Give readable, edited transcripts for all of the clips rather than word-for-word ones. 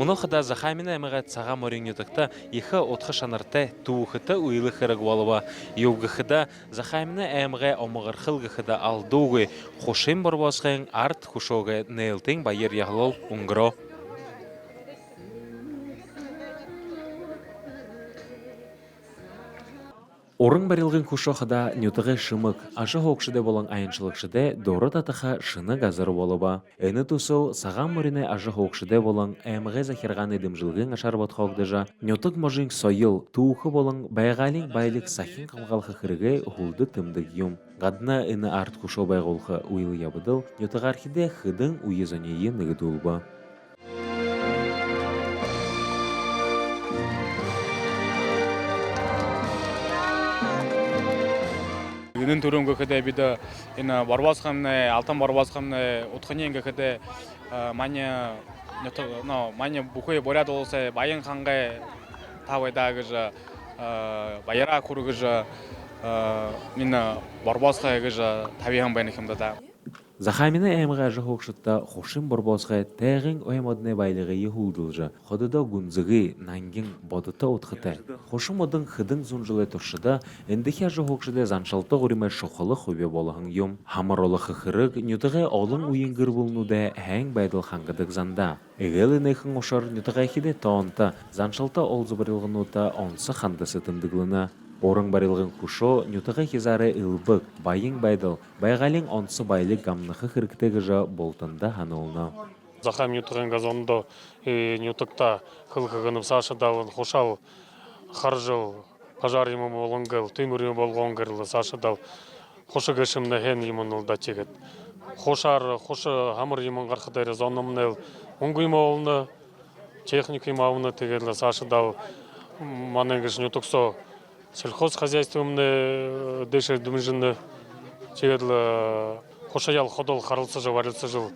Мұнықыда Захамина әміға цага морин ютықта ехі отқы шанарты туықыты уйлы қырық болуа. Еугіхіда Захамина әміға омығырқылғыхыда алдуғы қошын борбасқын арт құшоғы нейлтің байыр яғлол ұңғыро. Орын барылғын құшоқыда нютығы шымық, ашы хоқшыды болан айыншылықшыды доры татыға шыны газыры болуба. Әні тұсыл саған мөріне ашы хоқшыды болан әміғе захирған едімжілгін ашар батқоғдыжа, нютық можың сойыл, туықы болан байғалин байлық сахин қымғалқы қырығы ғулды тымдық юм. Ғадына әні арт құшо байғолқы уйлы ябыдыл, нютық архиде қыдың уйызанейі нығыдулба. Günün turungu kede bir de ina barbaz kamne, altan barbaz kamne, utkanyen kede manya no manya bukuy borat olsa bayan kange tavayda gıja bayara kuru gıja mina barbaz kaya gıja tabihan baynikimda da. Захамина әміға жы хоқшытта қошын борбосға тәғін оймадыны байлығы ехулдылжы. Қодыда гүнзігі нангин бодыта отқыта. Қошын модын қыдың зұнжылы тұршыда, әндіхе жы хоқшыда заншалты ғырыма шоқылы хөбе болығын юм. Хамаролы қықырық нютығы олың уйынгыр болынуды әң байдыл қаңғыдық занда. Эгелі нәйхін ошар нютыға хиде таонта, заншалты олзы барылғынута онсы қандысы тымдығылына. Орын барылғын құшо, нютығы хизары ұлбық, байың байдыл, байғалин онсы байлық гамнықы қырықтығы жа болтында ханылына. Захам нютығын газонды нютықта қылқығынып сашыдалын қошал қаржыл, пажар емі болыңғыл, түймір емі болғыңғырлы сашыдал, қошы кешімді хен емінілді тегет. Қошар, қошы хамыр емін қарқыдары зонымныл, ұңғы емі олыны, техник емі ауыны тегерлі сашыдал, маныңғыш нютықсо, сельхоз хозяйствомны дешер дүмжінді чегерлі қошаял ходол қарылсы жыл, варылсы жыл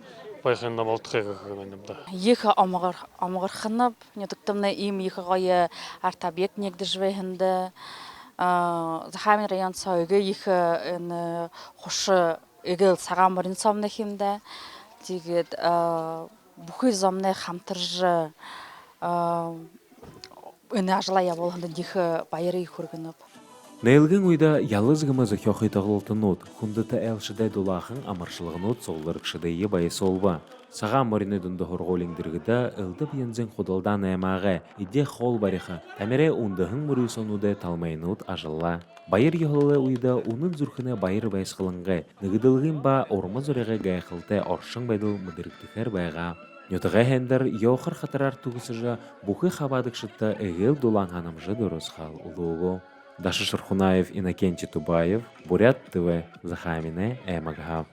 байқында болтықығы қығынымда. Ехі амығыр қынып, нетіктімні им ехі ғайы артабек негді жвейхінді. Захамин район сауығы ехі қошы егіл саған мөрін сомны хемді. Дегет бұқы зомны қамтыржы өні ажылая болғанды дегі байыры көргініп. Нейлгін ұйда ялызғымызы хеохитағылтын ұт, құндыты әлшідай дулағын амаршылығын ұт солғырықшыдайы байысы олба. Саға мөріні дүнді хорғолыңдырғыда ұлдып ензен құдылдан әмағы, иде қол бариқы, тәмере ұндығын мөрі сонуды талмайын ұт ажылла. Байыр ехылы ұйда ұнын зүрхіне байыр байсқылыңғы, нығыдылғын ба ормыз ұрығы ғайқылты оршың байдыл мұдырықтықар байға. Нютыға хендер еуқыр қатырар тұғысыжа бұқы қабадықшытта әгіл дуланғанымжы дұрыс қал ұлығы. Даша Шархунаев, Иннокентий Тубаев, Бурят ТВ, Захамина, Эмагха.